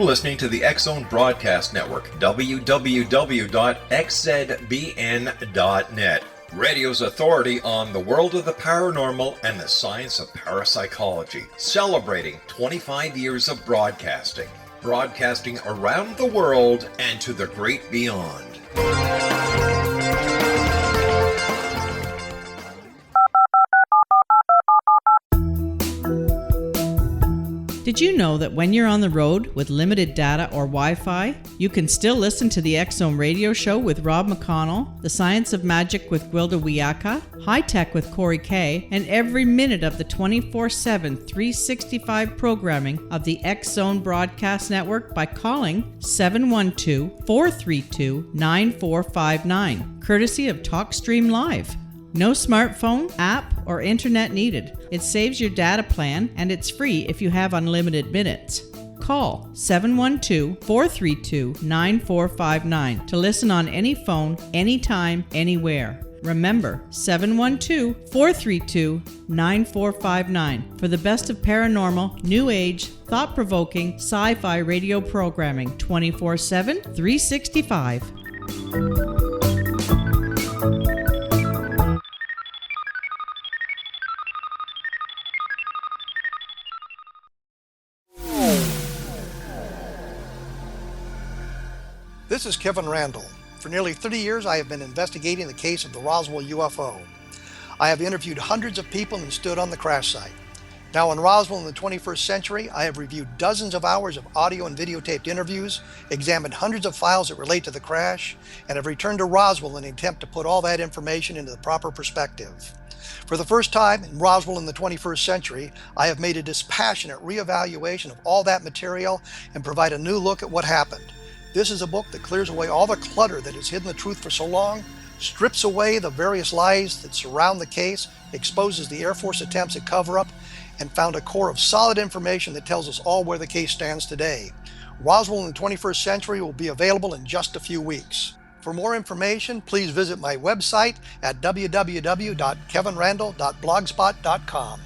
listening to the X-Zone Broadcast Network, www.xzbn.net. Radio's authority on the world of the paranormal and the science of parapsychology, celebrating 25 years of broadcasting around the world and to the great beyond. Did you know that when you're on the road with limited data or Wi-Fi, you can still listen to the X-Zone Radio Show with Rob McConnell, The Science of Magic with Gwilda Wiyaka, High Tech with Corey Kay, and every minute of the 24/7, 365 programming of the X-Zone Broadcast Network by calling 712-432-9459, courtesy of TalkStream Live. No smartphone, app, or internet needed. It saves your data plan, and it's free if you have unlimited minutes. Call 712-432-9459 to listen on any phone, anytime, anywhere. Remember, 712-432-9459 for the best of paranormal, new age, thought-provoking, sci-fi radio programming 24/7, 365. This is Kevin Randall. For nearly 30 years, I have been investigating the case of the Roswell UFO. I have interviewed hundreds of people and stood on the crash site. Now in Roswell in the 21st century, I have reviewed dozens of hours of audio and videotaped interviews, examined hundreds of files that relate to the crash, and have returned to Roswell in an attempt to put all that information into the proper perspective. For the first time in Roswell in the 21st century, I have made a dispassionate reevaluation of all that material and provide a new look at what happened. This is a book that clears away all the clutter that has hidden the truth for so long, strips away the various lies that surround the case, exposes the Air Force attempts at cover-up, and found a core of solid information that tells us all where the case stands today. Roswell in the 21st century will be available in just a few weeks. For more information, please visit my website at www.kevinrandall.blogspot.com.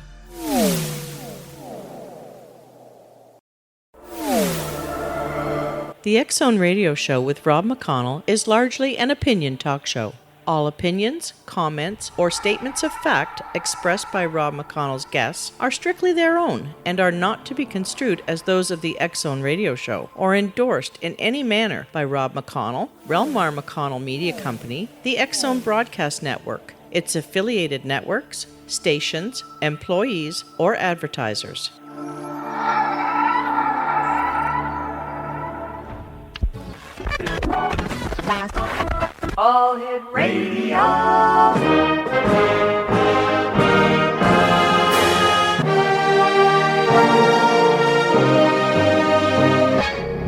The X-Zone Radio Show with Rob McConnell is largely an opinion talk show. All opinions, comments, or statements of fact expressed by Rob McConnell's guests are strictly their own and are not to be construed as those of the X-Zone Radio Show or endorsed in any manner by Rob McConnell, Relmar McConnell Media Company, the X-Zone Broadcast Network, its affiliated networks, stations, employees, or advertisers. All Hit Radio.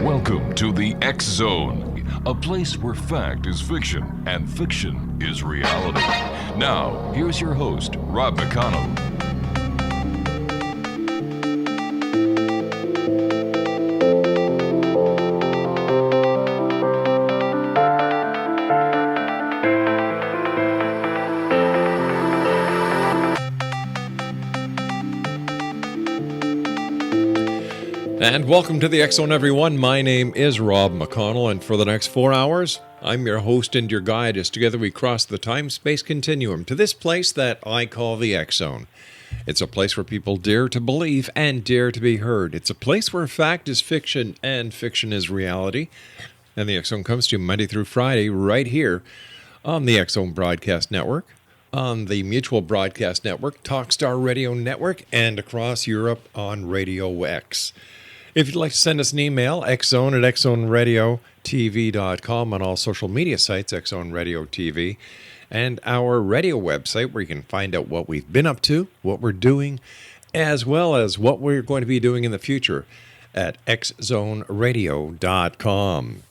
Welcome to the X-Zone, a place where fact is fiction and fiction is reality. Now, here's your host, Rob McConnell. And welcome to the X-Zone, everyone. My name is Rob McConnell, and for the next 4 hours, I'm your host and your guide as together we cross the time-space continuum to this place that I call the X-Zone. It's a place where people dare to believe and dare to be heard. It's a place where fact is fiction and fiction is reality. And the X-Zone comes to you Monday through Friday right here on the X-Zone Broadcast Network, on the Mutual Broadcast Network, Talkstar Radio Network, and across Europe on Radio X. If you'd like to send us an email, xzone at xzoneradiotv.com, on all social media sites, X-Zone Radio TV, and our radio website where you can find out what we've been up to, what we're doing, as well as what we're going to be doing in the future at xzoneradio.com.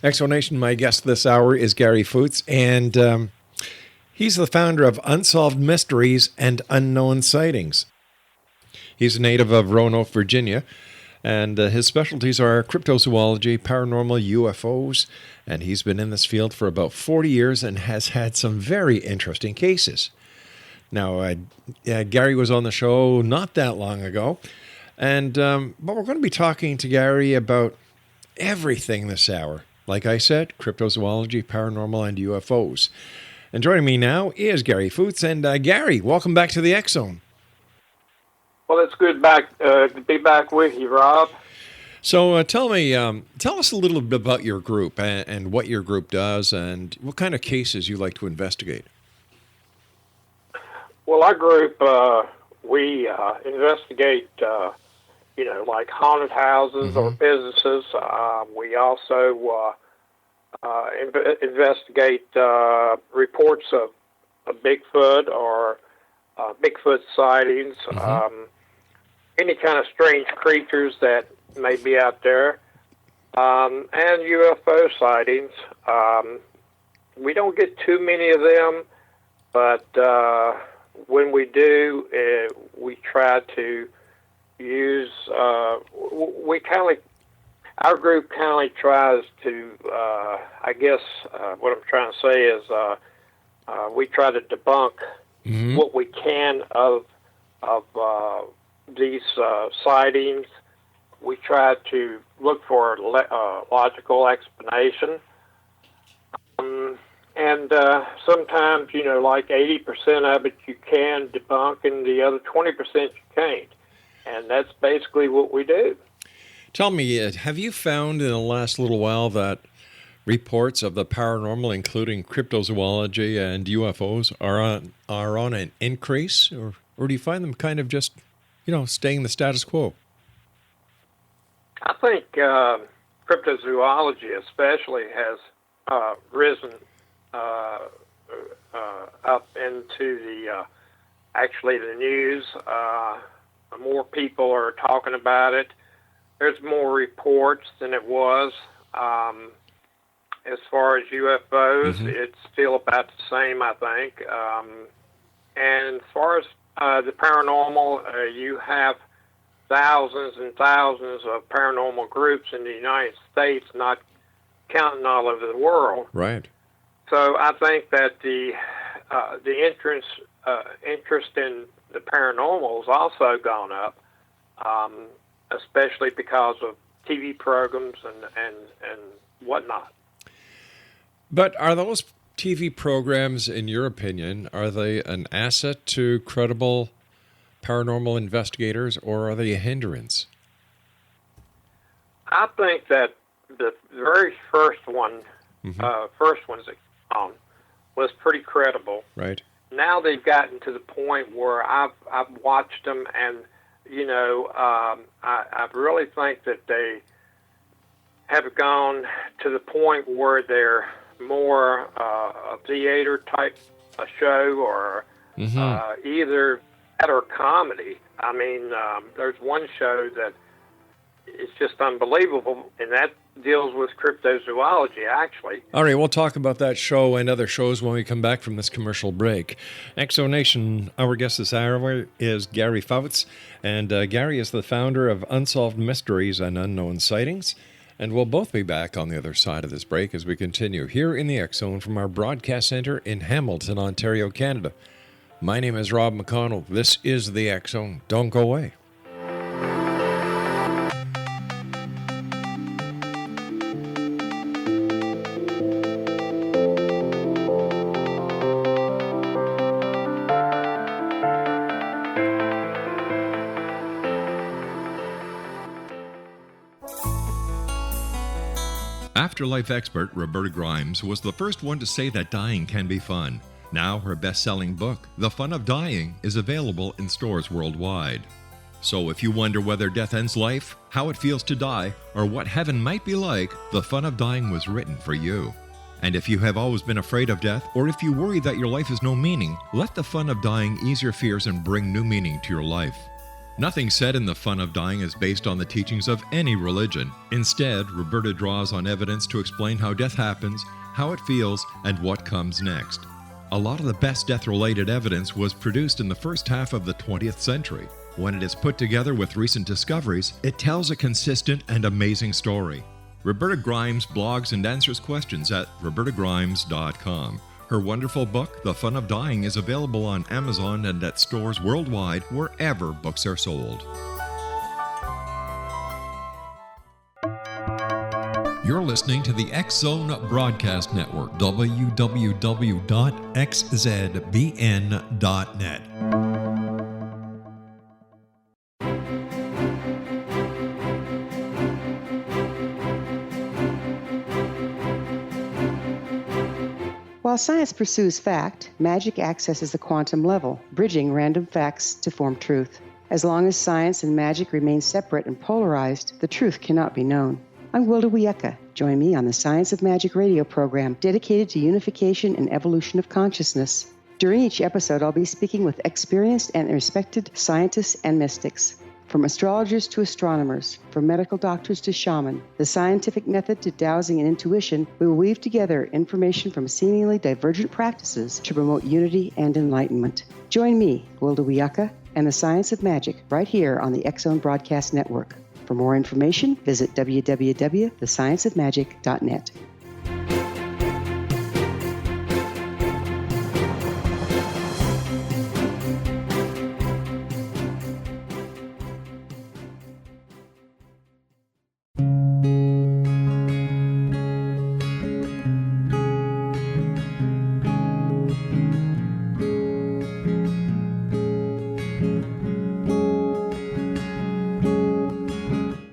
X-Zone Nation, my guest this hour is Gary Foutz, and he's the founder of Unsolved Mysteries and Unknown Sightings. He's a native of Roanoke, Virginia, and his specialties are cryptozoology, paranormal UFOs, and he's been in this field for about 40 years and has had some very interesting cases. Now, Gary was on the show not that long ago, and but we're going to be talking to Gary about everything this hour. Like I said, cryptozoology, paranormal, and UFOs. And joining me now is Gary Foutz. And Gary, welcome back to the X Zone. Well, it's good to be back with you, Rob. So tell us a little bit about your group and what your group does and what kind of cases you like to investigate. Well, our group, we investigate, like haunted houses or businesses. We also investigate reports of Bigfoot or Bigfoot sightings, any kind of strange creatures that may be out there, and UFO sightings. We don't get too many of them, but when we do, we try to use. Our group kind of tries to. I guess what I'm trying to say is we try to debunk what we can of these sightings. We try to look for a logical explanation. And sometimes, like 80% of it you can debunk and the other 20% you can't. And that's basically what we do. Tell me, have you found in the last little while that reports of the paranormal, including cryptozoology and UFOs, are on an increase? Or do you find them kind of just, staying the status quo? I think cryptozoology especially has risen up into the news. More people are talking about it. There's more reports than it was. As far as UFOs, it's still about the same, I think. And as far as the paranormal, you have thousands and thousands of paranormal groups in the United States, not counting all over the world. Right. So I think that the interest in the paranormal has also gone up, especially because of TV programs and whatnot. But are those TV programs, in your opinion, are they an asset to credible paranormal investigators, or are they a hindrance? I think that the very first ones that came on was pretty credible. Right. Now they've gotten to the point where I've watched them, and I really think that they have gone to the point where they're more a theater type a show, or either that or comedy. I mean, there's one show that is just unbelievable, and that deals with cryptozoology, actually. All right, we'll talk about that show and other shows when we come back from this commercial break. Exonation, our guest this hour is Gary Foutz, and Gary is the founder of Unsolved Mysteries and Unknown Sightings, and we'll both be back on the other side of this break as we continue here in the X Zone from our broadcast center in Hamilton, Ontario, Canada. My name is Rob McConnell. This is the X Zone. Don't go away. Afterlife expert Roberta Grimes was the first one to say that dying can be fun. Now her best-selling book, The Fun of Dying, is available in stores worldwide. So if you wonder whether death ends life, how it feels to die, or what heaven might be like, The Fun of Dying was written for you. And if you have always been afraid of death, or if you worry that your life has no meaning, let The Fun of Dying ease your fears and bring new meaning to your life. Nothing said in The Fun of Dying is based on the teachings of any religion. Instead, Roberta draws on evidence to explain how death happens, how it feels, and what comes next. A lot of the best death-related evidence was produced in the first half of the 20th century. When it is put together with recent discoveries, it tells a consistent and amazing story. Roberta Grimes blogs and answers questions at robertagrimes.com. Her wonderful book, The Fun of Dying, is available on Amazon and at stores worldwide wherever books are sold. You're listening to the X Zone Broadcast Network, www.xzbn.net. While science pursues fact, magic accesses the quantum level, bridging random facts to form truth. As long as science and magic remain separate and polarized, the truth cannot be known. I'm Wilda Wieka. Join me on the Science of Magic radio program dedicated to unification and evolution of consciousness. During each episode, I'll be speaking with experienced and respected scientists and mystics. From astrologers to astronomers, from medical doctors to shaman, the scientific method to dowsing and intuition, we will weave together information from seemingly divergent practices to promote unity and enlightenment. Join me, Wilda Wieka, and the Science of Magic right here on the X Zone Broadcast Network. For more information, visit www.thescienceofmagic.net.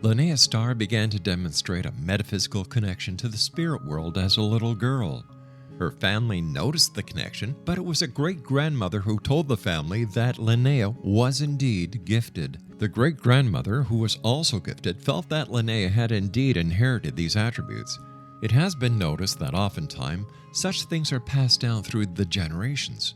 Linnea Starr began to demonstrate a metaphysical connection to the spirit world as a little girl. Her family noticed the connection, but it was a great-grandmother who told the family that Linnea was indeed gifted. The great-grandmother, who was also gifted, felt that Linnea had indeed inherited these attributes. It has been noticed that oftentimes such things are passed down through the generations.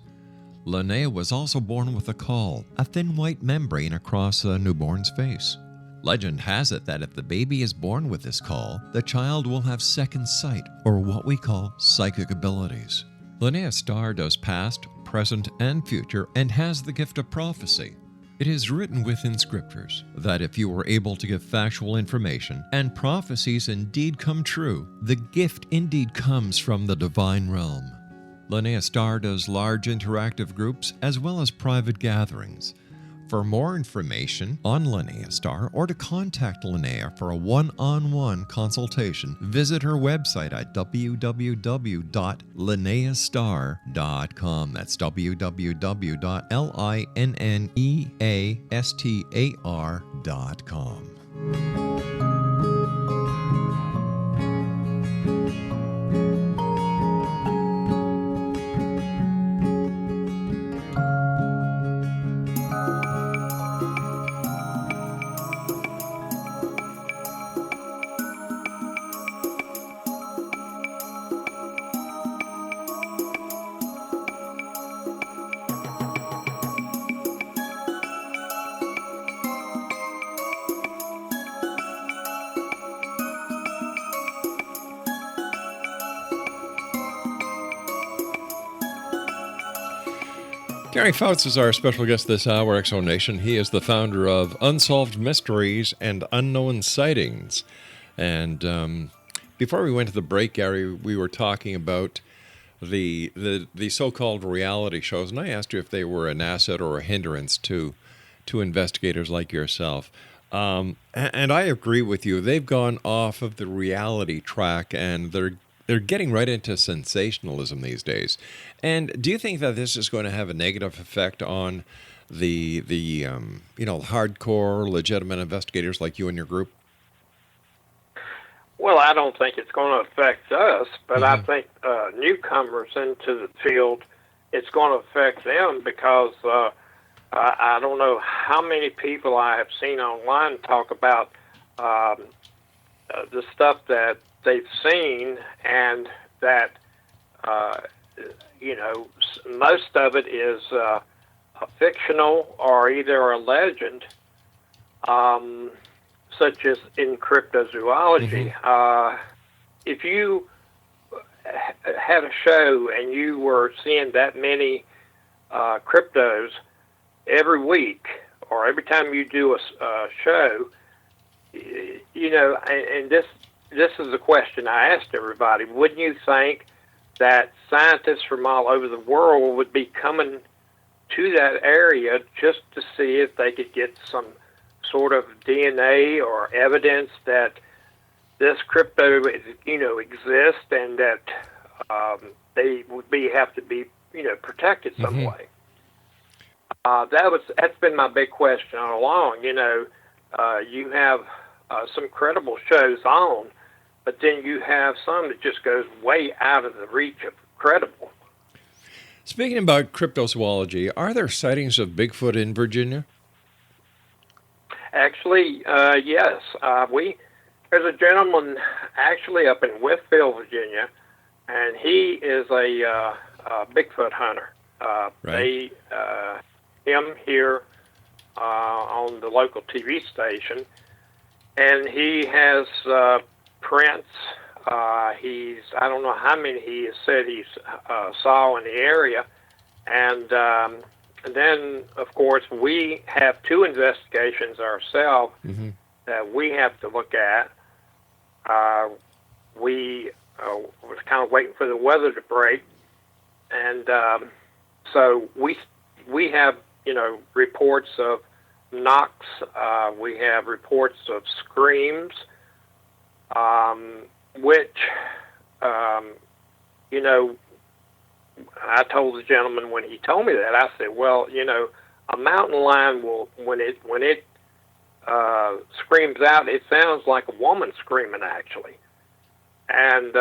Linnea was also born with a caul, a thin white membrane across a newborn's face. Legend has it that if the baby is born with this caul, the child will have second sight, or what we call psychic abilities. Linnea Starr does past, present, and future, and has the gift of prophecy. It is written within scriptures that if you are able to give factual information and prophecies indeed come true, the gift indeed comes from the divine realm. Linnea Starr does large interactive groups as well as private gatherings. For more information on Linnea Starr or to contact Linnea for a one-on-one consultation, visit her website at www.linneastar.com. That's www.linneastar.com. Gary Foutz is our special guest this hour, X-Zone Nation. He is the founder of Unsolved Mysteries and Unknown Sightings. And before we went to the break, Gary, we were talking about the so-called reality shows, and I asked you if they were an asset or a hindrance to investigators like yourself. And I agree with you. They've gone off of the reality track, and they're getting right into sensationalism these days. And do you think that this is going to have a negative effect on the hardcore, legitimate investigators like you and your group? Well, I don't think it's going to affect us, but I think newcomers into the field, it's going to affect them because I don't know how many people I have seen online talk about the stuff that they've seen, and that most of it is fictional or either a legend, such as in cryptozoology. If you had a show and you were seeing that many cryptos every week or every time you do a show, and this is a question I asked everybody, wouldn't you think that scientists from all over the world would be coming to that area just to see if they could get some sort of DNA or evidence that this crypto, exists, and that they would have to be, protected some way. That's been my big question all along. You have some credible shows on, but then you have some that just goes way out of the reach of credible. Speaking about cryptozoology, are there sightings of Bigfoot in Virginia? Actually, yes. There's a gentleman actually up in Whitfield, Virginia, and he is a Bigfoot hunter. Right. Him here on the local TV station, and he has prints. I don't know how many he has said he saw in the area, and then of course we have 2 investigations ourselves that we have to look at. We was kind of waiting for the weather to break, and so we have reports of knocks. We have reports of screams, which I told the gentleman when he told me that, I said, well, a mountain lion will, when it screams out, it sounds like a woman screaming, actually. And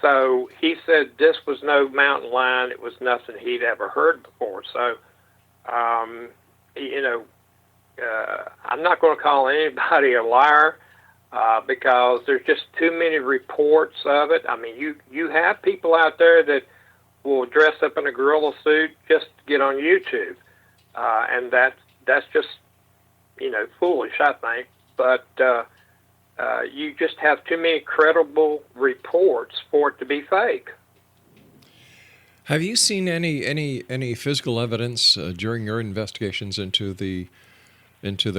so he said this was no mountain lion. It was nothing he'd ever heard before. So, I'm not going to call anybody a liar because there's just too many reports of it. I mean, you have people out there that will dress up in a gorilla suit just to get on YouTube, and that's just foolish, I think. But you just have too many credible reports for it to be fake. Have you seen any physical evidence during your investigations into the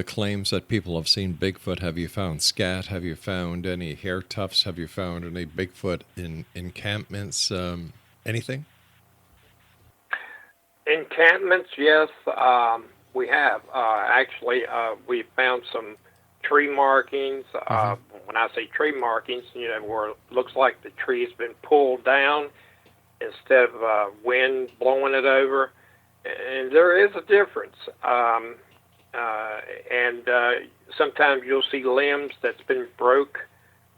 claims that people have seen Bigfoot? Have you found scat? Have you found any hair tufts? Have you found any Bigfoot in encampments? Anything? Encampments, yes, we have. Actually, we found some tree markings. When I say tree markings, where it looks like the tree's been pulled down instead of wind blowing it over. And there is a difference. And sometimes you'll see limbs that's been broke,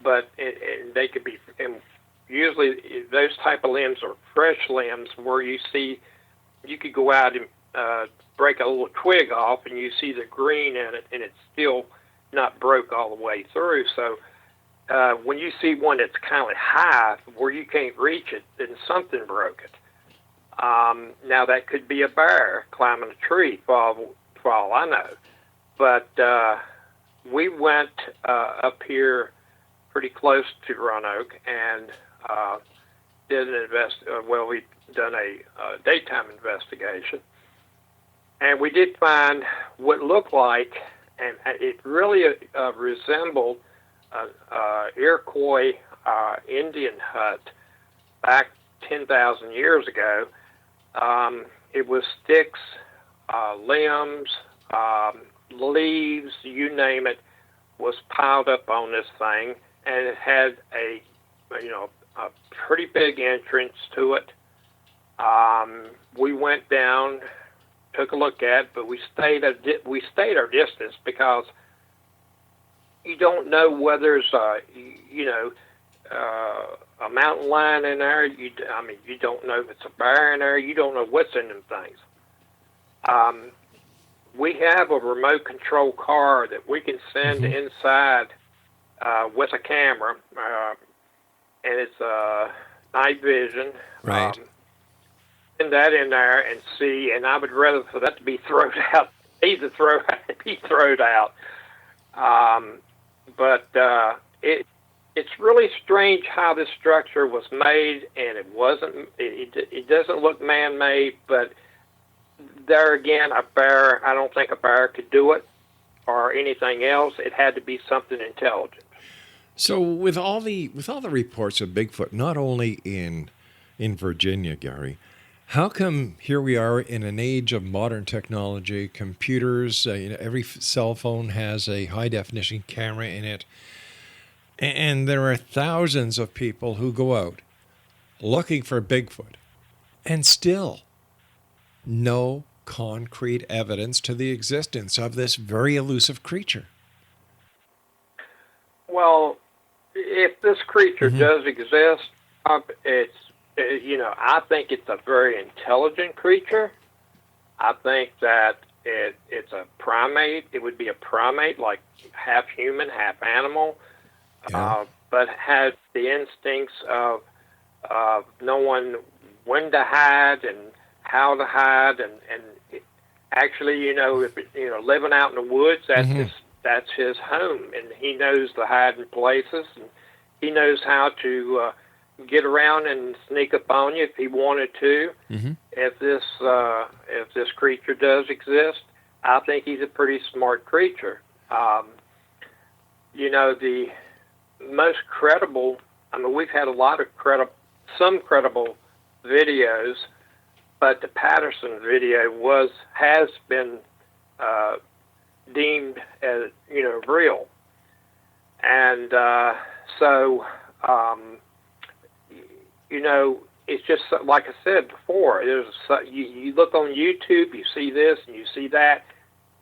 but and they could be, and usually those type of limbs are fresh limbs where you could go out and break a little twig off and you see the green in it and it's still not broke all the way through. So when you see one that's kind of high where you can't reach it, then something broke it. Now that could be a bear climbing a tree for all I know. But we went up here pretty close to Roanoke and did an we've done a daytime investigation. And we did find what looked like, and it really resembled an Iroquois Indian hut back 10,000 years ago. It was sticks, limbs, leaves, you name it, was piled up on this thing, and it had a pretty big entrance to it. We went down, took a look at it, but we stayed our distance because you don't know whether there's a mountain lion in there. You don't know if it's a bear in there. You don't know what's in them things. We have a remote control car that we can send inside with a camera, and it's night vision. Right. Send that in there and see, and I would rather for that to be thrown out, be thrown out. But it's really strange how this structure was made, and it wasn't. It doesn't look man-made, but there again, a bear. I don't think a bear could do it, or anything else. It had to be something intelligent. So, with all the reports of Bigfoot, not only in Virginia, Gary, how come here we are in an age of modern technology, computers? Every cell phone has a high definition camera in it. And there are thousands of people who go out looking for Bigfoot and still no concrete evidence to the existence of this very elusive creature. Well, if this creature does exist, I think it's a very intelligent creature. I think that it's a primate. It would be a primate, like half human, half animal, but has the instincts of knowing when to hide and how to hide, and actually, living out in the woods, that's his home, and he knows the hiding places, and he knows how to get around and sneak up on you if he wanted to. If this creature does exist, I think he's a pretty smart creature. The most credible. I mean, we've had a lot of some credible videos, but the Patterson video has been deemed as real, and it's just like I said before. You look on YouTube, you see this and you see that,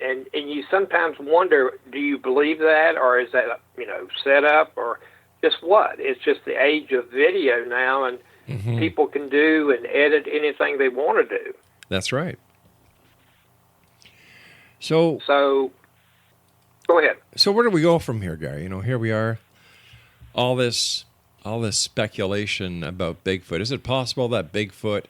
and you sometimes wonder, do you believe that, or is that set up, or just what? It's just the age of video now, and people can do and edit anything they want to do. That's right. So go ahead. So where do we go from here, Gary? Here we are, all this speculation about Bigfoot. Is it possible that Bigfoot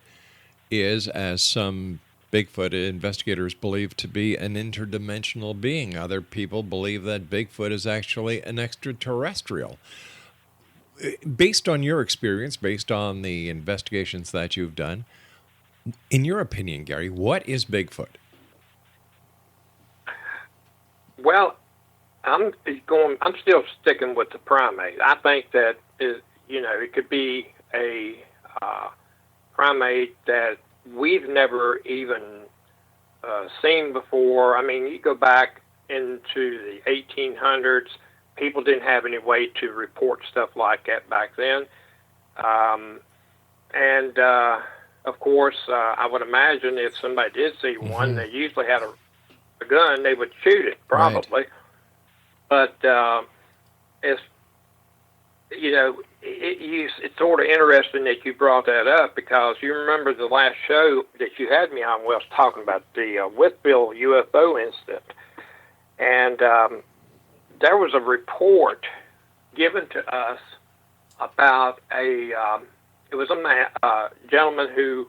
is, as some Bigfoot investigators believe, to be an interdimensional being? Other people believe that Bigfoot is actually an extraterrestrial. Based on your experience, based on the investigations that you've done, in your opinion, Gary, what is Bigfoot? Well, I'm still sticking with the primate. I think that it could be a primate that we've never even seen before. I mean, you go back into the 1800s, people didn't have any way to report stuff like that back then. Of course, I would imagine if somebody did see one, they usually had a gun, they would shoot it, probably. Right. But it's sort of interesting that you brought that up, because you remember the last show that you had me on, we was talking about the Whitfield UFO incident. And there was a report given to us about it was a gentleman who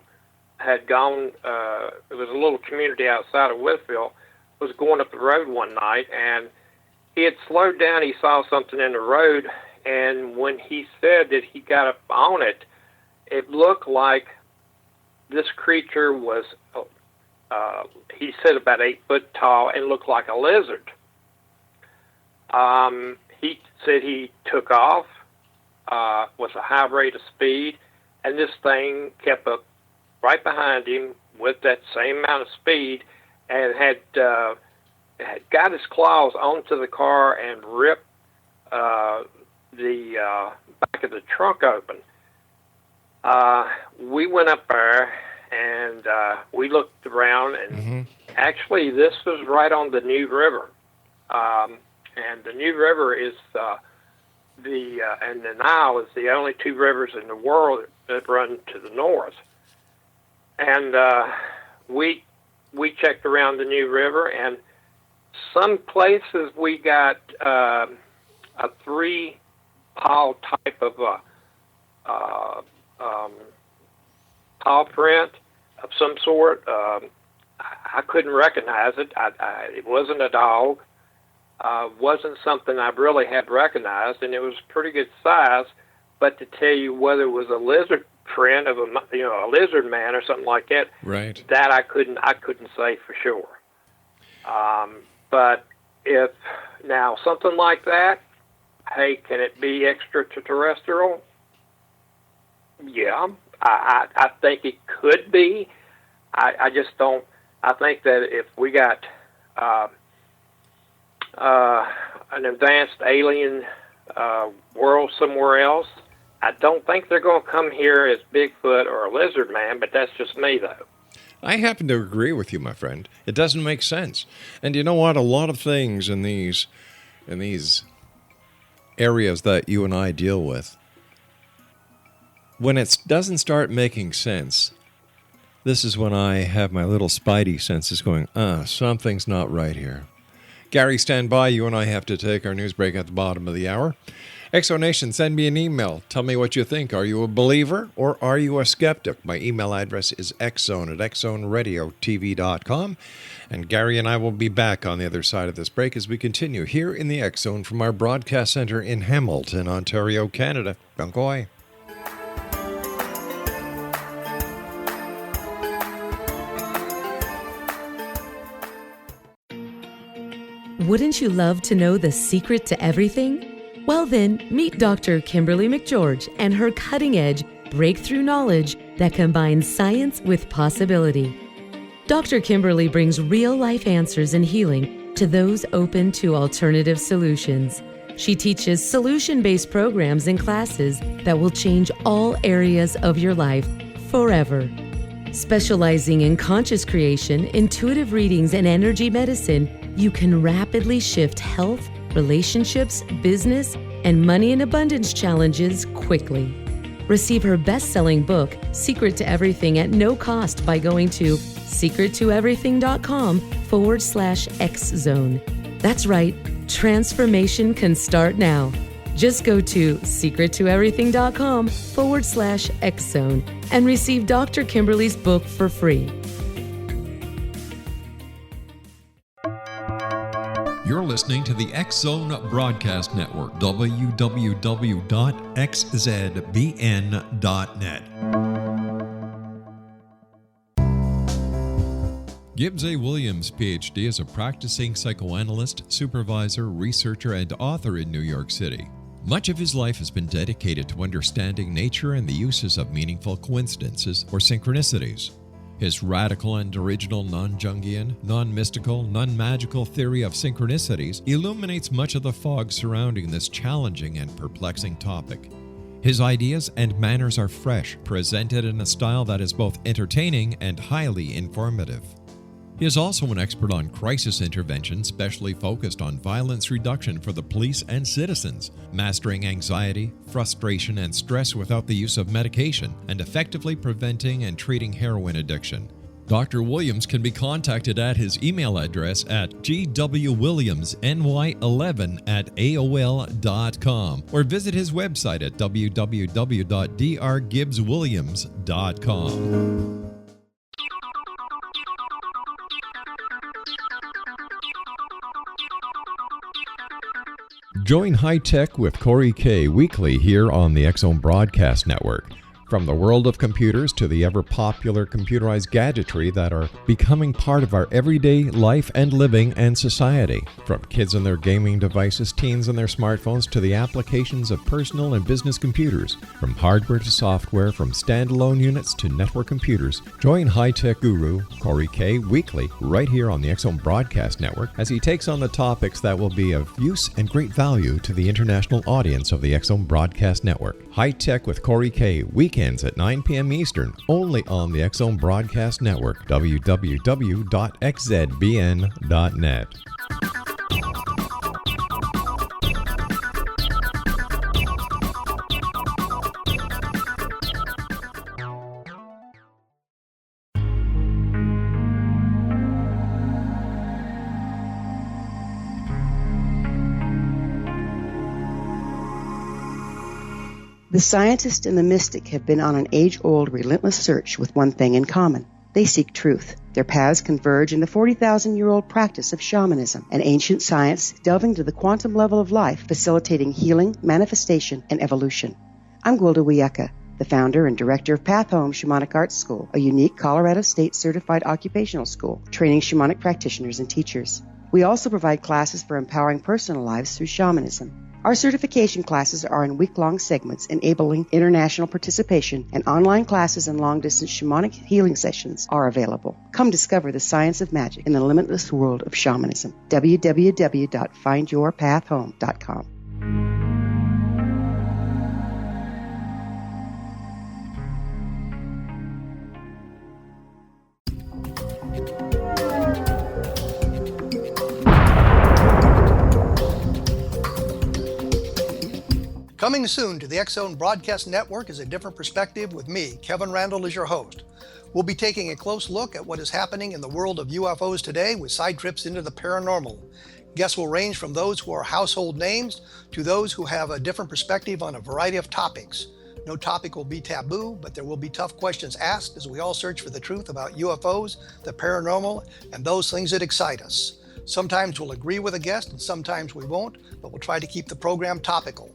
had gone, it was a little community outside of Whitfield, was going up the road one night, and he had slowed down. He saw something in the road, and when he said that he got up on it, it looked like this creature was, he said, about 8 foot tall and looked like a lizard. He said he took off with a high rate of speed, and this thing kept up right behind him with that same amount of speed, and had got his claws onto the car and ripped the back of the trunk open. We went up there, and we looked around, and actually this was right on the New River. And the New River is and the Nile is the only two rivers in the world that run to the north. And we checked around the New River, and some places we got a 3-paw type of paw print of some sort. I couldn't recognize it. It wasn't a dog. Wasn't something I really had recognized, and it was pretty good size. But to tell you whether it was a lizard print of a lizard man or something like that, right? That I couldn't say for sure. But if now something like that, hey, can it be extraterrestrial? Yeah, I think it could be. I just don't. I think that if we got an advanced alien world somewhere else. I don't think they're going to come here as Bigfoot or a lizard man, but that's just me, though. I happen to agree with you, my friend. It doesn't make sense. And you know what? A lot of things in these areas that you and I deal with, when it doesn't start making sense, this is when I have my little spidey senses going, something's not right here. Gary, stand by. You and I have to take our news break at the bottom of the hour. Exonation, send me an email. Tell me what you think. Are you a believer or are you a skeptic? My email address is xzone@xzoneradiotv.com. And Gary and I will be back on the other side of this break as we continue here in the X Zone from our broadcast center in Hamilton, Ontario, Canada. Don't go away. Wouldn't you love to know the secret to everything? Well then, meet Dr. Kimberly McGeorge and her cutting-edge breakthrough knowledge that combines science with possibility. Dr. Kimberly brings real-life answers and healing to those open to alternative solutions. She teaches solution-based programs and classes that will change all areas of your life forever. Specializing in conscious creation, intuitive readings, and energy medicine, you can rapidly shift health, relationships, business, and money in abundance challenges quickly. Receive her best-selling book, Secret to Everything, at no cost by going to secrettoeverything.com/X-Zone. That's right, transformation can start now. Just go to secrettoeverything.com/X-Zone and receive Dr. Kimberly's book for free. You're listening to the X Zone Broadcast Network, www.xzbn.net. Gibbs A. Williams, Ph.D., is a practicing psychoanalyst, supervisor, researcher, and author in New York City. Much of his life has been dedicated to understanding nature and the uses of meaningful coincidences or synchronicities. His radical and original non-Jungian, non-mystical, non-magical theory of synchronicities illuminates much of the fog surrounding this challenging and perplexing topic. His ideas and manners are fresh, presented in a style that is both entertaining and highly informative. He is also an expert on crisis intervention, specially focused on violence reduction for the police and citizens, mastering anxiety, frustration, and stress without the use of medication, and effectively preventing and treating heroin addiction. Dr. Williams can be contacted at his email address at gwilliamsny11@aol.com or visit his website at www.drgibbswilliams.com. Join High Tech with Corey K. weekly here on the X Zone Broadcast Network. From the world of computers to the ever-popular computerized gadgetry that are becoming part of our everyday life and living and society. From kids and their gaming devices, teens and their smartphones, to the applications of personal and business computers. From hardware to software, from standalone units to network computers. Join high-tech guru Corey K. weekly right here on the X Zone Broadcast Network as he takes on the topics that will be of use and great value to the international audience of the X Zone Broadcast Network. High Tech with Corey K. weekends at 9 p.m. Eastern, only on the X Zone Broadcast Network, www.xzbn.net. The scientist and the mystic have been on an age-old, relentless search with one thing in common. They seek truth. Their paths converge in the 40,000-year-old practice of shamanism, an ancient science delving to the quantum level of life, facilitating healing, manifestation, and evolution. I'm Gwilda Wiyaka, the founder and director of Path Home Shamanic Arts School, a unique Colorado State-certified occupational school, training shamanic practitioners and teachers. We also provide classes for empowering personal lives through shamanism. Our certification classes are in week-long segments enabling international participation, and online classes and long-distance shamanic healing sessions are available. Come discover the science of magic in the limitless world of shamanism. www.findyourpathhome.com. Coming soon to the X-Zone Broadcast Network is A Different Perspective with me, Kevin Randall, as your host. We'll be taking a close look at what is happening in the world of UFOs today with side trips into the paranormal. Guests will range from those who are household names to those who have a different perspective on a variety of topics. No topic will be taboo, but there will be tough questions asked as we all search for the truth about UFOs, the paranormal, and those things that excite us. Sometimes we'll agree with a guest and sometimes we won't, but we'll try to keep the program topical.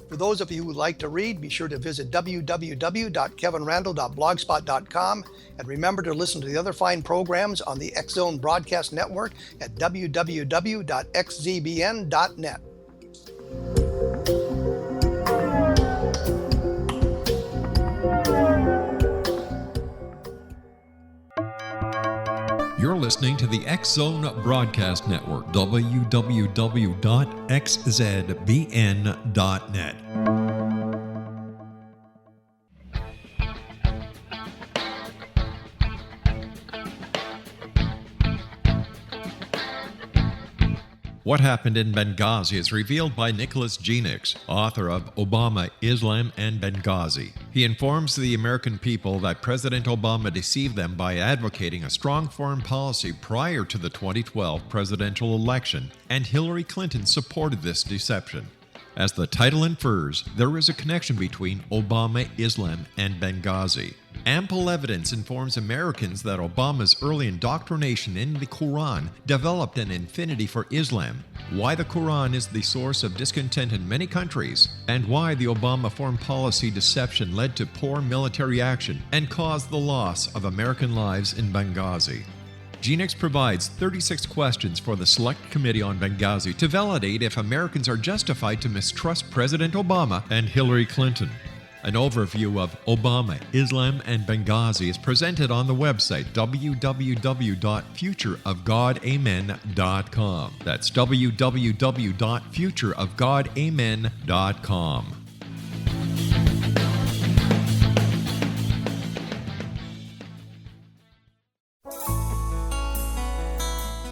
For those of you who would like to read, be sure to visit www.kevinrandall.blogspot.com and remember to listen to the other fine programs on the X-Zone Broadcast Network at www.xzbn.net. You're listening to the X-Zone Broadcast Network, www.xzbn.net. What happened in Benghazi is revealed by Nicholas Genix, author of Obama, Islam, and Benghazi. He informs the American people that President Obama deceived them by advocating a strong foreign policy prior to the 2012 presidential election, and Hillary Clinton supported this deception. As the title infers, there is a connection between Obama, Islam, and Benghazi. Ample evidence informs Americans that Obama's early indoctrination in the Quran developed an affinity for Islam, why the Quran is the source of discontent in many countries, and why the Obama foreign policy deception led to poor military action and caused the loss of American lives in Benghazi. Genix provides 36 questions for the Select Committee on Benghazi to validate if Americans are justified to mistrust President Obama and Hillary Clinton. An overview of Obama, Islam, and Benghazi is presented on the website www.futureofgodamen.com. That's www.futureofgodamen.com.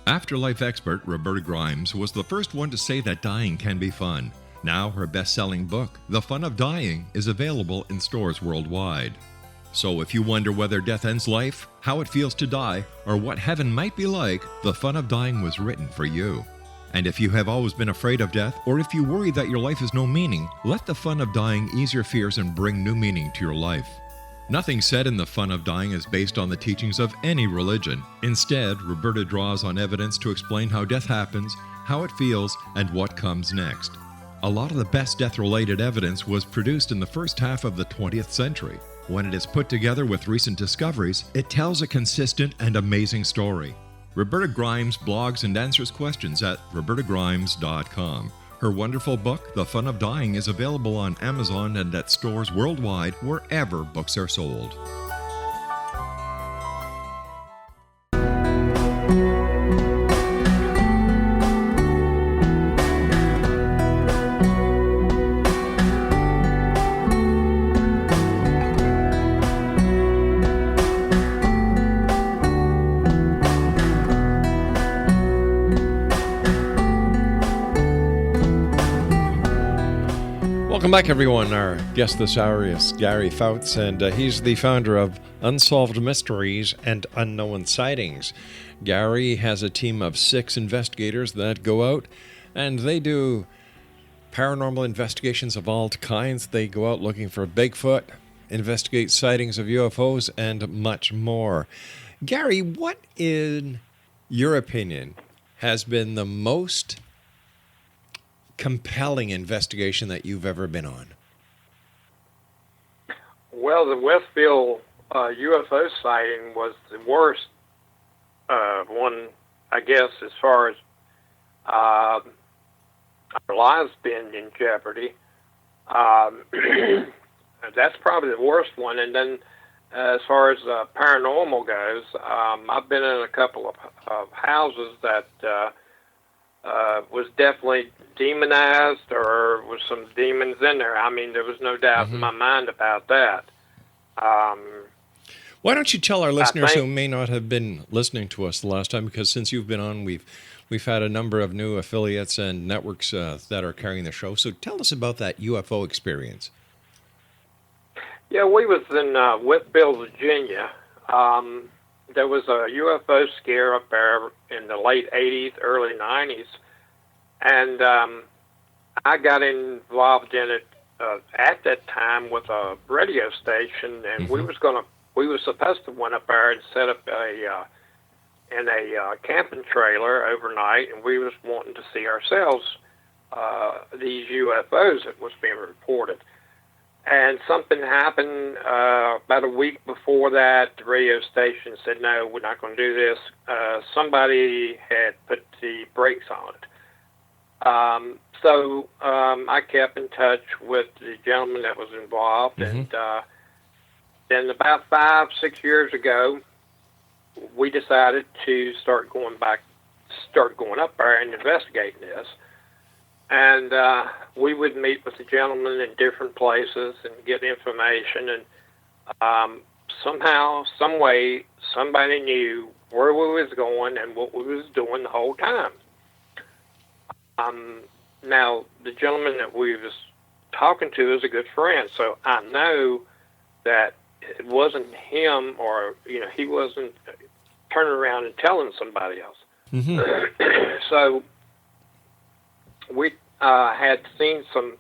Afterlife expert Roberta Grimes was the first one to say that dying can be fun. Now her best-selling book, The Fun of Dying, is available in stores worldwide. So if you wonder whether death ends life, how it feels to die, or what heaven might be like, The Fun of Dying was written for you. And if you have always been afraid of death, or if you worry that your life has no meaning, let The Fun of Dying ease your fears and bring new meaning to your life. Nothing said in The Fun of Dying is based on the teachings of any religion. Instead, Roberta draws on evidence to explain how death happens, how it feels, and what comes next. A lot of the best death-related evidence was produced in the first half of the 20th century. When it is put together with recent discoveries, it tells a consistent and amazing story. Roberta Grimes blogs and answers questions at robertagrimes.com. Her wonderful book, The Fun of Dying, is available on Amazon and at stores worldwide wherever books are sold. Welcome back, everyone. Our guest this hour is Gary Foutz, and he's the founder of Unsolved Mysteries and Unknown Sightings. Gary has a team of 6 investigators that go out, and they do paranormal investigations of all kinds. They go out looking for Bigfoot, investigate sightings of UFOs, and much more. Gary, what, in your opinion, has been the most compelling investigation that you've ever been on? Well, the Westfield UFO sighting was the worst one, I guess, as far as our lives being in jeopardy. That's probably the worst one. And then as far as paranormal goes, I've been in a couple of houses that was definitely demonized, or was some demons in there. I mean, there was no doubt in my mind about that. Why don't you tell our listeners think- who may not have been listening to us the last time, because since you've been on, we've had a number of new affiliates and networks that are carrying the show. So tell us about that UFO experience. Yeah, we was in Whitfield, Virginia. There was a UFO scare up there in the late 80s, early 90s, and I got involved in it at that time with a radio station, and we were supposed to went up there and set up in a camping trailer overnight, and we was wanting to see ourselves these UFOs that was being reported. And something happened about a week before that. The radio station said, no, we're not going to do this. Somebody had put the brakes on it. So I kept in touch with the gentleman that was involved. And then about 5-6 years ago, we decided to start going up there and investigating this. And we would meet with the gentleman in different places and get information. And somehow, some way, somebody knew where we was going and what we was doing the whole time. Now, the gentleman that we was talking to is a good friend, so I know that it wasn't him, or he wasn't turning around and telling somebody else. So we had seen some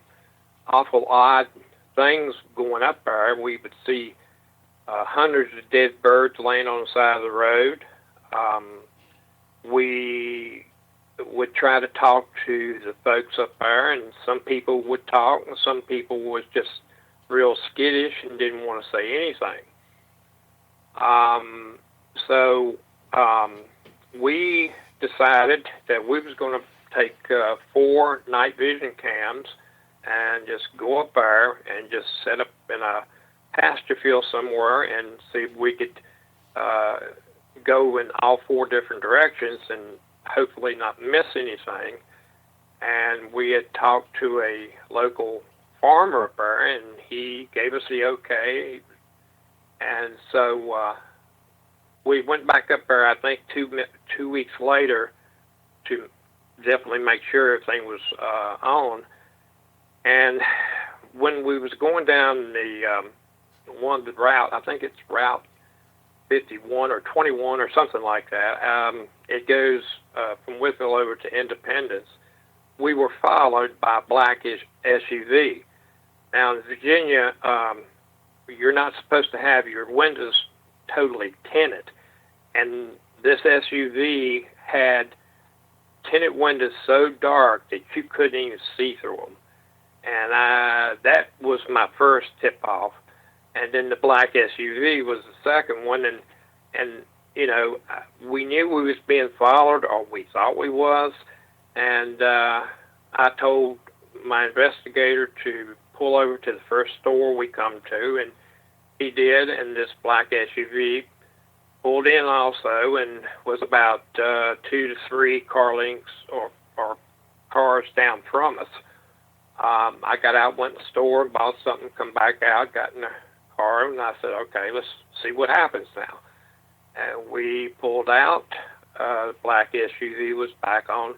awful odd things going up there. We would see hundreds of dead birds laying on the side of the road. We would try to talk to the folks up there, and some people would talk, and some people was just real skittish and didn't want to say anything. So we decided that we was going to take 4 night vision cams and just go up there and just set up in a pasture field somewhere and see if we could go in all 4 different directions and hopefully not miss anything. And we had talked to a local farmer up there, and he gave us the okay. And so we went back up there, I think, 2 weeks later to definitely make sure everything was on. And when we was going down the route, I think it's Route 51 or 21 or something like that, it goes from Whitfield over to Independence. We were followed by a black SUV. Now in Virginia, you're not supposed to have your windows totally tinted, and this SUV had tinted windows so dark that you couldn't even see through them. And that was my first tip-off. And then the black SUV was the second one. And we knew we was being followed, or we thought we was. And I told my investigator to pull over to the first store we come to, and he did. And this black SUV pulled in also, and was about 2 to 3 car lengths or cars down from us. I got out, went to the store, bought something, come back out, got in the car, and I said, okay, let's see what happens now. And we pulled out. The black SUV was back on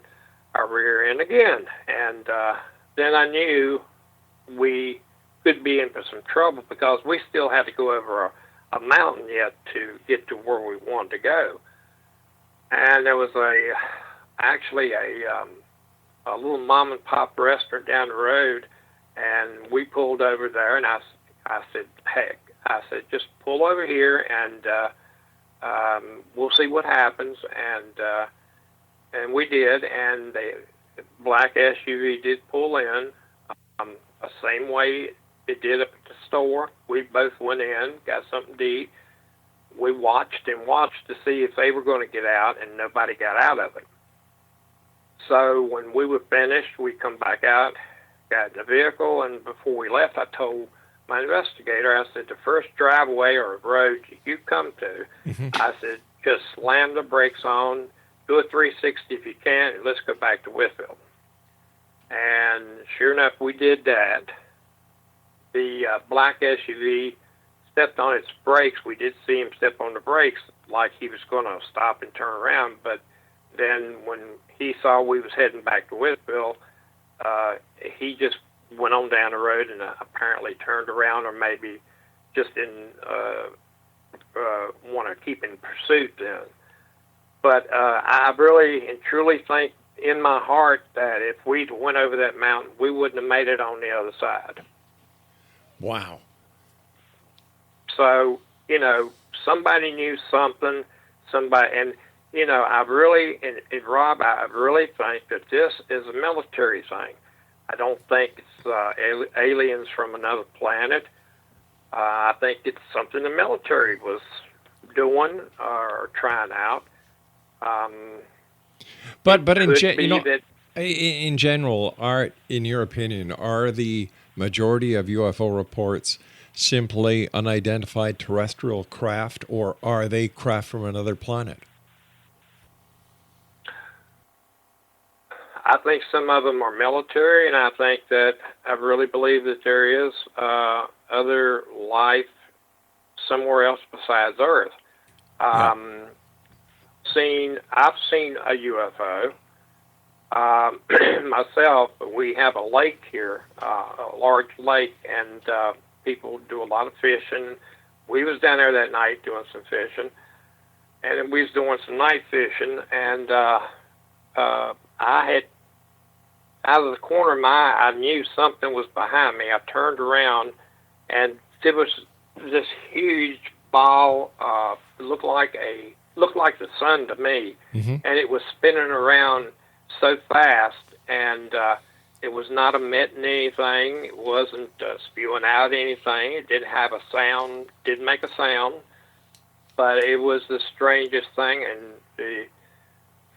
our rear end again. And then I knew we could be in for some trouble, because we still had to go over a mountain yet to get to where we wanted to go. And there was actually a little mom and pop restaurant down the road, and we pulled over there, and I said, heck, I said, just pull over here, and we'll see what happens. And we did, and the black SUV did pull in the same way it did up at the store. We both went in, got something to eat. We watched and watched to see if they were going to get out, and nobody got out of it. So when we were finished, we come back out, got in the vehicle, and before we left, I told my investigator, I said, the first driveway or road you come to, I said, just slam the brakes on, do a 360 if you can, and let's go back to Whitfield. And sure enough, we did that. The black SUV stepped on its brakes. We did see him step on the brakes like he was going to stop and turn around, but then when he saw we was heading back to Westville, he just went on down the road and apparently turned around, or maybe just didn't want to keep in pursuit then. But I really and truly think in my heart that if we'd went over that mountain, we wouldn't have made it on the other side. Wow. So, somebody knew something, and, I really, and Rob, I really think that this is a military thing. I don't think it's aliens from another planet. I think it's something the military was doing or trying out. But in general, in your opinion, are the majority of UFO reports simply unidentified terrestrial craft, or are they craft from another planet? I think some of them are military, and I think that I really believe that there is other life somewhere else besides Earth. I've seen a UFO myself. We have a lake here, a large lake, and people do a lot of fishing. We was down there that night doing some fishing, and then we was doing some night fishing, and I had, out of the corner of my eye, I knew something was behind me. I turned around, and there was this huge ball. Looked like the sun to me, and it was spinning around so fast, and it was not emitting anything. It wasn't spewing out anything. It didn't have a sound. Didn't make a sound, but it was the strangest thing. And the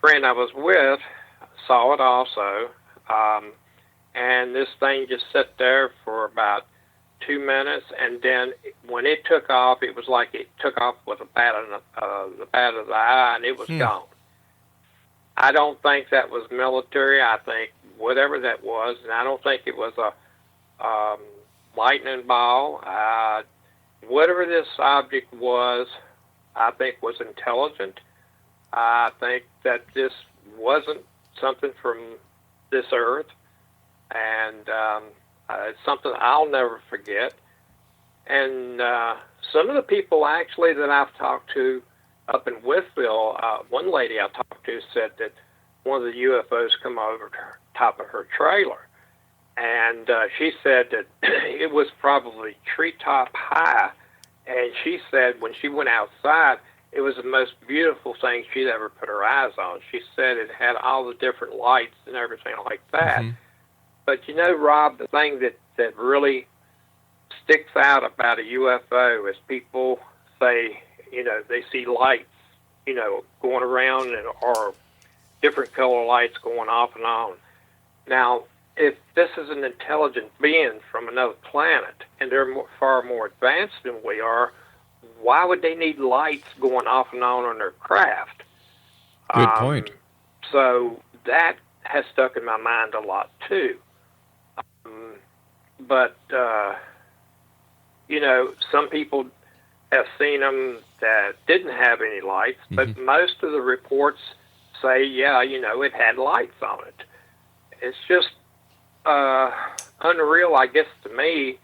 friend I was with saw it also. And this thing just sat there for about 2 minutes, and then when it took off, it was like it took off with the bat of the eye, and it was gone. I don't think that was military. I think whatever that was, and I don't think it was a lightning ball. Whatever this object was, I think was intelligent. I think that this wasn't something from this earth, and it's something I'll never forget. And some of the people actually that I've talked to up in Westville, one lady I talked to said that one of the UFOs come over to the top of her trailer, and she said that it was probably treetop high, and she said when she went outside, it was the most beautiful thing she'd ever put her eyes on. She said it had all the different lights and everything like that. Mm-hmm. But Rob, the thing that really sticks out about a UFO is people say, they see lights, going around, or different color lights going off and on. Now, if this is an intelligent being from another planet, and they're far more advanced than we are, why would they need lights going off and on their craft? Good point. So that has stuck in my mind a lot, too. But some people have seen them that didn't have any lights, but most of the reports say, it had lights on it. It's just unreal, I guess, to me,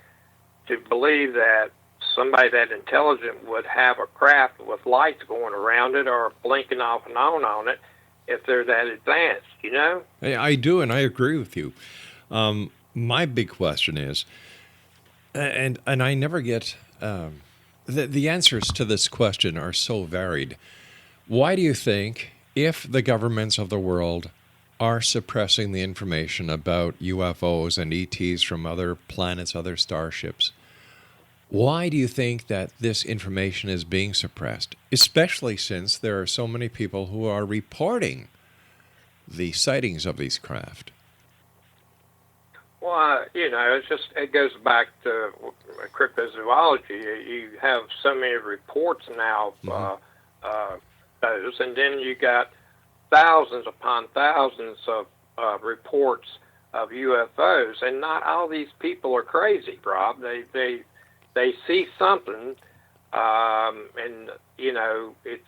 to believe that somebody that intelligent would have a craft with lights going around it or blinking off and on it if they're that advanced, I do, and I agree with you. My big question is, and I never get, the answers to this question are so varied. Why do you think, if the governments of the world are suppressing the information about UFOs and ETs from other planets, other starships, why do you think that this information is being suppressed, especially since there are so many people who are reporting the sightings of these craft? Well, it goes back to cryptozoology. You have so many reports now of those, and then you got thousands upon thousands of reports of UFOs, and not all these people are crazy, Rob. They they see something, and it's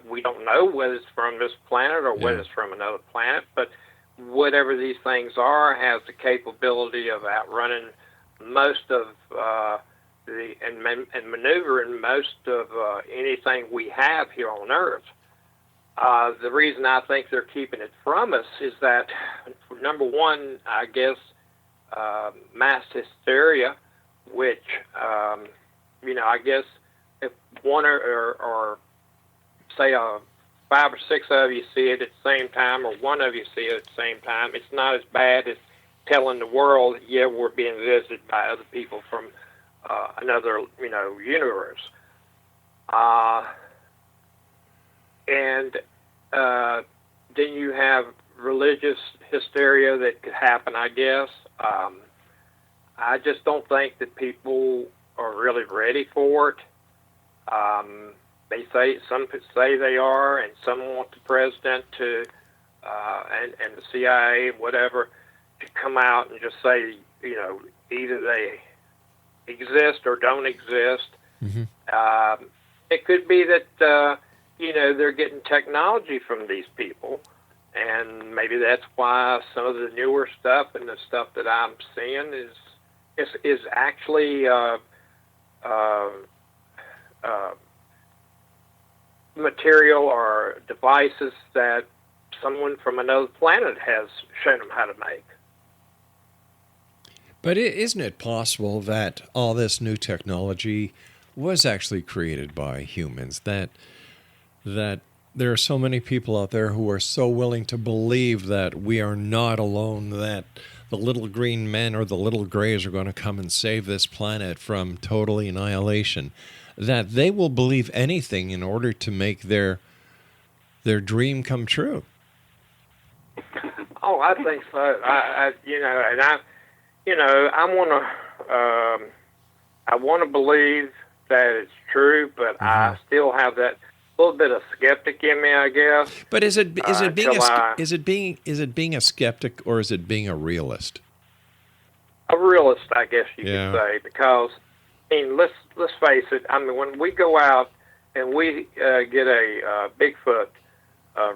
we don't know whether it's from this planet or whether it's from another planet, but whatever these things are has the capability of outrunning most of and maneuvering most of anything we have here on Earth. The reason I think they're keeping it from us is that, number one, I guess, mass hysteria, which, I guess if one or say 5 or 6 of you see it at the same time, or one of you see it at the same time, it's not as bad as telling the world, yeah, we're being visited by other people from another, universe. And then you have religious hysteria that could happen, I guess. I just don't think that people are really ready for it. Some say they are, and some want the president to, and the CIA, whatever, to come out and just say, either they exist or don't exist. Mm-hmm. It could be that, they're getting technology from these people, and maybe that's why some of the newer stuff and the stuff that I'm seeing is actually material or devices that someone from another planet has shown them how to make. But isn't it possible that all this new technology was actually created by humans? That there are so many people out there who are so willing to believe that we are not alone, that the little green men or the little grays are going to come and save this planet from total annihilation, that they will believe anything in order to make their dream come true. Oh, I think so. I want to believe that it's true, but I still have that little bit of skeptic in me, I guess. But is it being a skeptic, or is it being a realist? A realist, I guess you could say, because let's face it. I mean, when we go out and we get a Bigfoot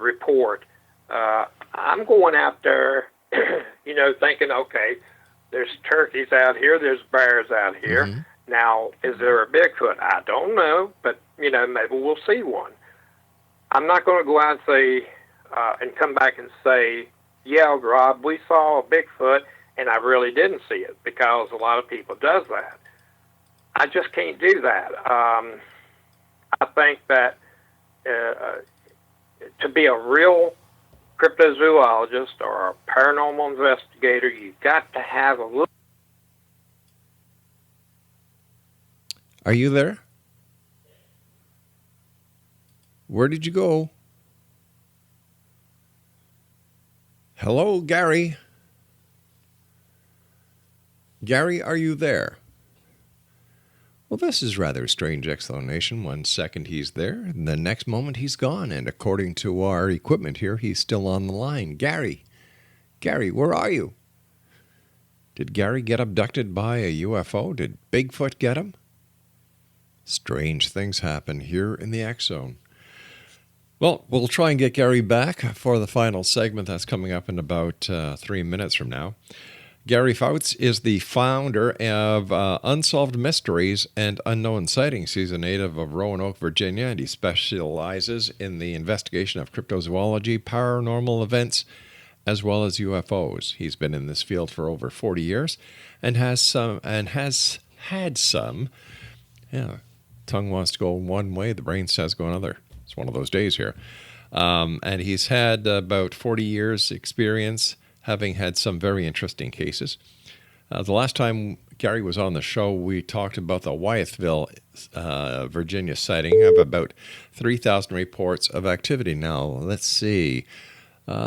report, I'm going out there, thinking, okay, there's turkeys out here, there's bears out here. Mm-hmm. Now, is there a Bigfoot? I don't know, but, maybe we'll see one. I'm not going to go out and say, and come back and say, yeah, Rob, we saw a Bigfoot, and I really didn't see it, because a lot of people does that. I just can't do that. I think that to be a real cryptozoologist or a paranormal investigator, you've got to have a little... Are you there? Where did you go? Hello, Gary. Gary, are you there? Well, this is rather a strange explanation. 1 second he's there, and the next moment he's gone. And according to our equipment here, he's still on the line. Gary, where are you? Did Gary get abducted by a UFO? Did Bigfoot get him? Strange things happen here in the X Zone. Well, we'll try and get Gary back for the final segment that's coming up in about 3 minutes from now. Gary Foutz is the founder of Unsolved Mysteries and Unknown Sightings. He's a native of Roanoke, Virginia, and he specializes in the investigation of cryptozoology, paranormal events, as well as UFOs. He's been in this field for over 40 years and has had some. Yeah, tongue wants to go one way, the brain says go another. It's one of those days here. And he's had about 40 years experience, having had some very interesting cases. The last time Gary was on the show, we talked about the Wyethville, Virginia sighting of about 3,000 reports of activity. Now, let's see. Let's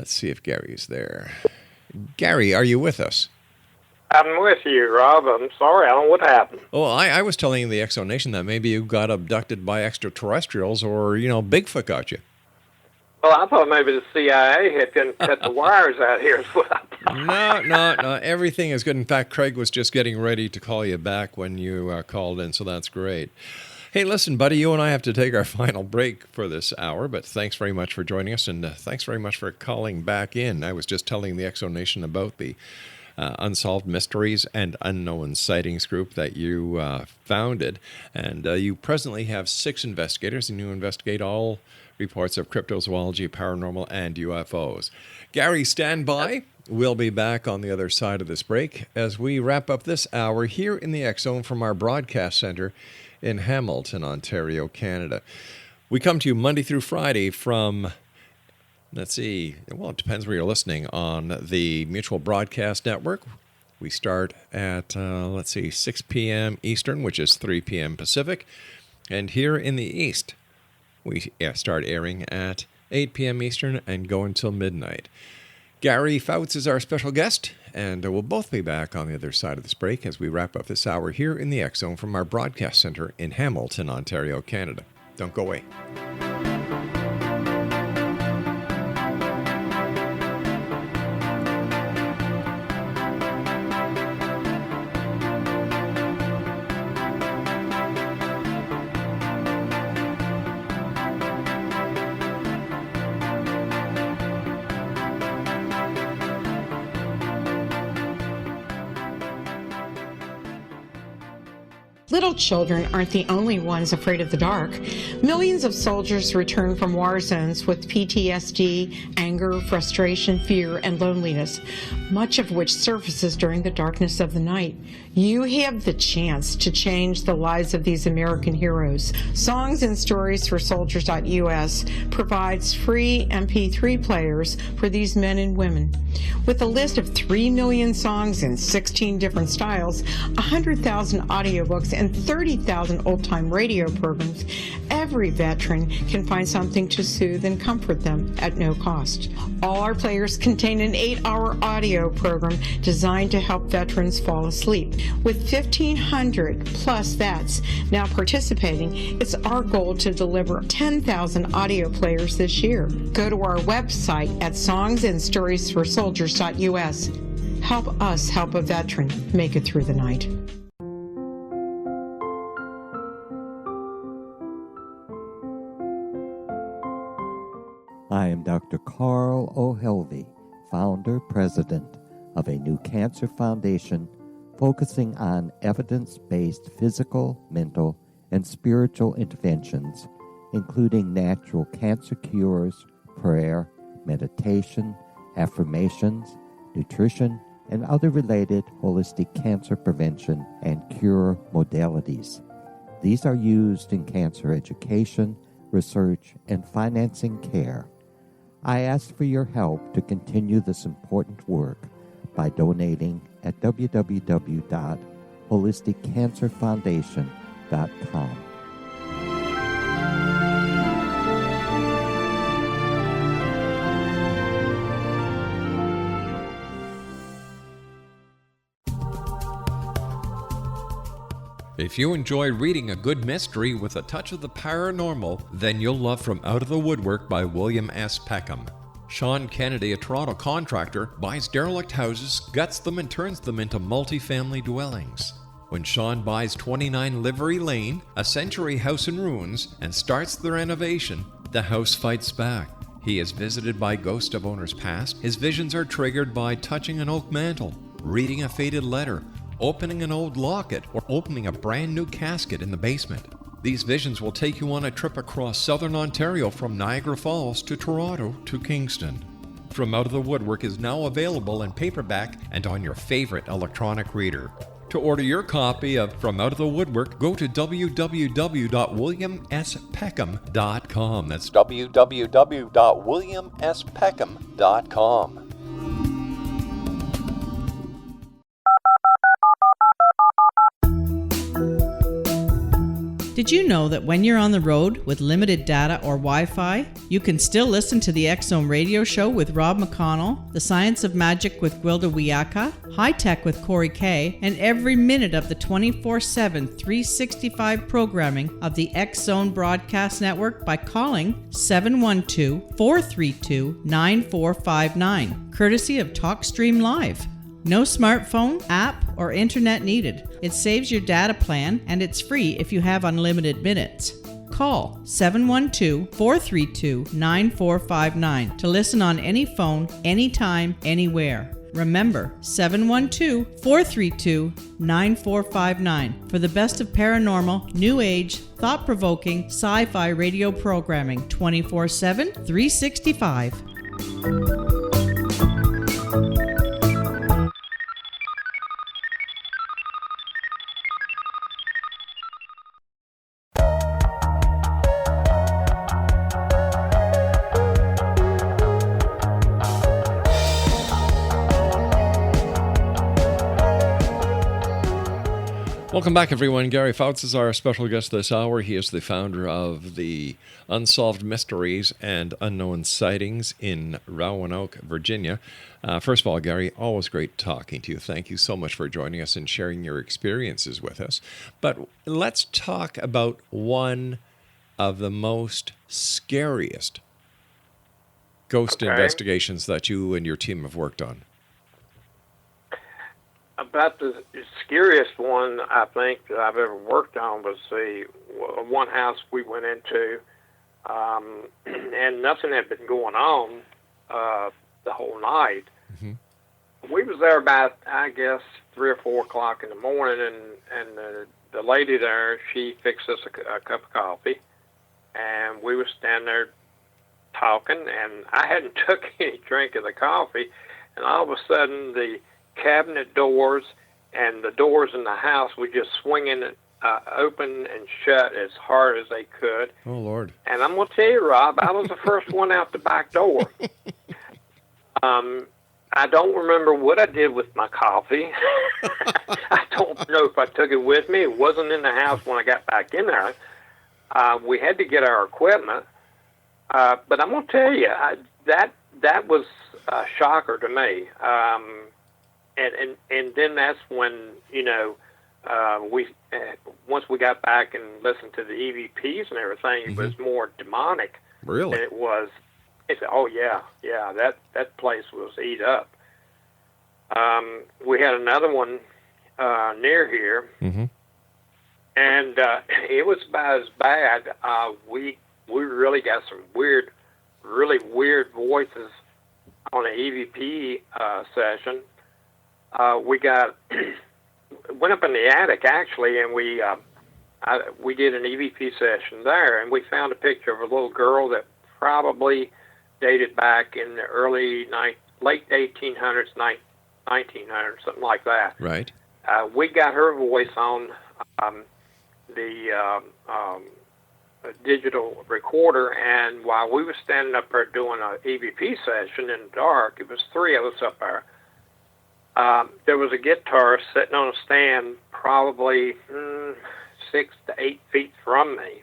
see if Gary's there. Gary, are you with us? I'm with you, Rob. I'm sorry. I don't know what happened. Oh, I was telling the X Zone Nation that maybe you got abducted by extraterrestrials, or, Bigfoot got you. Well, I thought maybe the CIA had cut the wires out here as well. No. Everything is good. In fact, Craig was just getting ready to call you back when you called in, so that's great. Hey, listen, buddy, you and I have to take our final break for this hour, but thanks very much for joining us, and thanks very much for calling back in. I was just telling the X Zone Nation about the Unsolved Mysteries and Unknown Sightings group that you founded, and you presently have 6 investigators, and you investigate all reports of cryptozoology, paranormal, and UFOs. Gary, stand by. We'll be back on the other side of this break as we wrap up this hour here in the X Zone from our broadcast center in Hamilton, Ontario, Canada. We come to you Monday through Friday from, let's see, well, it depends where you're listening, on the Mutual Broadcast Network. We start at, 6 p.m. Eastern, which is 3 p.m. Pacific. And here in the East, we start airing at 8 p.m. Eastern and go until midnight. Gary Foutz is our special guest, and we'll both be back on the other side of this break as we wrap up this hour here in the X Zone from our broadcast center in Hamilton, Ontario, Canada. Don't go away. Little children aren't the only ones afraid of the dark. Millions of soldiers return from war zones with PTSD, anger, frustration, fear, and loneliness, much of which surfaces during the darkness of the night. You have the chance to change the lives of these American heroes. Songs and Stories for Soldiers.us provides free MP3 players for these men and women. With a list of 3 million songs in 16 different styles, 100,000 audiobooks, and 30,000 old-time radio programs, every veteran can find something to soothe and comfort them at no cost. All our players contain an 8-hour audio program designed to help veterans fall asleep. With 1,500 plus vets now participating, it's our goal to deliver 10,000 audio players this year. Go to our website at songsandstoriesforsoldiers.us. Help us help a veteran make it through the night. I am Dr. Carl O'Helvey, founder, president of a new cancer foundation focusing on evidence-based physical, mental, and spiritual interventions, including natural cancer cures, prayer, meditation, affirmations, nutrition, and other related holistic cancer prevention and cure modalities. These are used in cancer education, research, and financing care. I ask for your help to continue this important work by donating at www.holisticcancerfoundation.com. If you enjoy reading a good mystery with a touch of the paranormal, then you'll love From Out of the Woodwork by William S. Peckham. Sean Kennedy, a Toronto contractor, buys derelict houses, guts them, and turns them into multi-family dwellings. When Sean buys 29 Livery Lane, a century house in ruins, and starts the renovation, the house fights back. He is visited by ghosts of owners past. His visions are triggered by touching an oak mantle, reading a faded letter, opening an old locket, or opening a brand new casket in the basement. These visions will take you on a trip across southern Ontario from Niagara Falls to Toronto to Kingston. From Out of the Woodwork is now available in paperback and on your favorite electronic reader. To order your copy of From Out of the Woodwork, go to www.williamspeckham.com. That's www.williamspeckham.com. Did you know that when you're on the road with limited data or Wi-Fi, you can still listen to the X-Zone radio show with Rob McConnell, The Science of Magic with Gwilda Wiyaka, High Tech with Corey Kay, and every minute of the 24/7, 365 programming of the X-Zone Broadcast Network by calling 712-432-9459, courtesy of TalkStream Live. No smartphone, app, or internet needed. It saves your data plan, and it's free if you have unlimited minutes. Call 712-432-9459 to listen on any phone, anytime, anywhere. Remember, 712-432-9459 for the best of paranormal, new age, thought-provoking, sci-fi radio programming 24/7, 365. Welcome back, everyone. Gary Foutz is our special guest this hour. He is the founder of the Unsolved Mysteries and Unknown Sightings in Roanoke, Virginia. First of all, Gary, always great talking to you. Thank you so much for joining us and sharing your experiences with us. But let's talk about one of the most scariest ghost investigations that you and your team have worked on. About the scariest one I think that I've ever worked on was the one house we went into, and nothing had been going on the whole night. Mm-hmm. We was there about, I guess, 3 or 4 o'clock in the morning, and the lady there, she fixed us a cup of coffee, and we were standing there talking, and I hadn't took any drink of the coffee, and all of a sudden the cabinet doors and the doors in the house were just swinging open and shut as hard as they could. Oh, Lord. And I'm going to tell you, Rob, I was the first one out the back door. I don't remember what I did with my coffee. I don't know if I took it with me. It wasn't in the house when I got back in there. We had to get our equipment. But I'm going to tell you, that was a shocker to me. And then that's when, we once we got back and listened to the EVPs and everything, it was more demonic. Really? Than it was. Oh yeah, that place was eat up. We had another one near here, and it was about as bad. We really got some really weird voices on an EVP session. We went up in the attic actually, and we did an EVP session there, and we found a picture of a little girl that probably dated back in the late 1800s, 1900s, something like that. Right. We got her voice on the digital recorder, and while we were standing up there doing an EVP session in the dark, it was 3 of us up there. There was a guitar sitting on a stand probably 6 to 8 feet from me,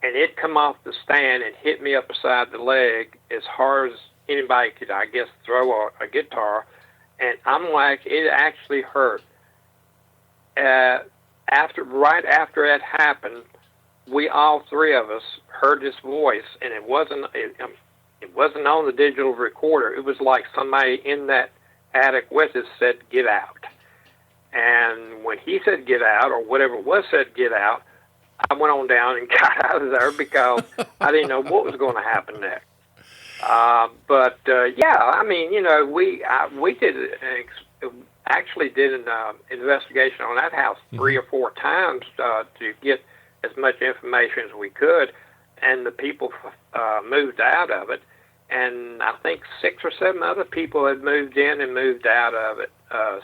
and it come off the stand and hit me up beside the leg as hard as anybody could, I guess, throw a guitar, and I'm like, it actually hurt. Right after that happened, we all 3 of us heard this voice, and it wasn't on the digital recorder. It was like somebody in that attic with us said, "Get out." And when he said "get out," or whatever it was said "get out," I went on down and got out of there because I didn't know what was going to happen next. But I mean, we actually did an investigation on that house 3 or 4 times to get as much information as we could, and the people moved out of it. And I think 6 or 7 other people had moved in and moved out of it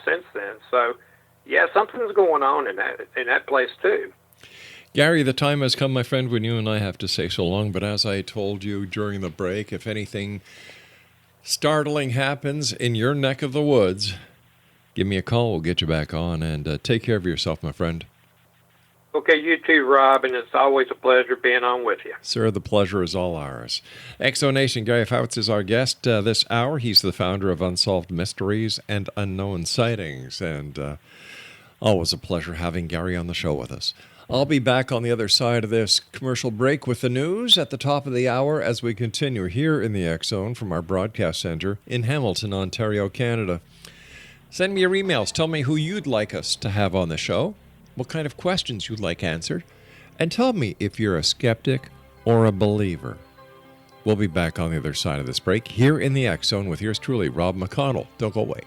since then. So, yeah, something's going on in that place too. Gary, the time has come, my friend, when you and I have to say so long. But as I told you during the break, if anything startling happens in your neck of the woods, give me a call. We'll get you back on. And take care of yourself, my friend. Okay, you too, Rob, and it's always a pleasure being on with you. Sir, the pleasure is all ours. Exonation, Gary Foutz is our guest this hour. He's the founder of Unsolved Mysteries and Unknown Sightings, and always a pleasure having Gary on the show with us. I'll be back on the other side of this commercial break with the news at the top of the hour as we continue here in the X-Zone from our broadcast center in Hamilton, Ontario, Canada. Send me your emails. Tell me who you'd like us to have on the show, what kind of questions you'd like answered, and tell me if you're a skeptic or a believer. We'll be back on the other side of this break here in the X-Zone with yours truly, Rob McConnell. Don't go away.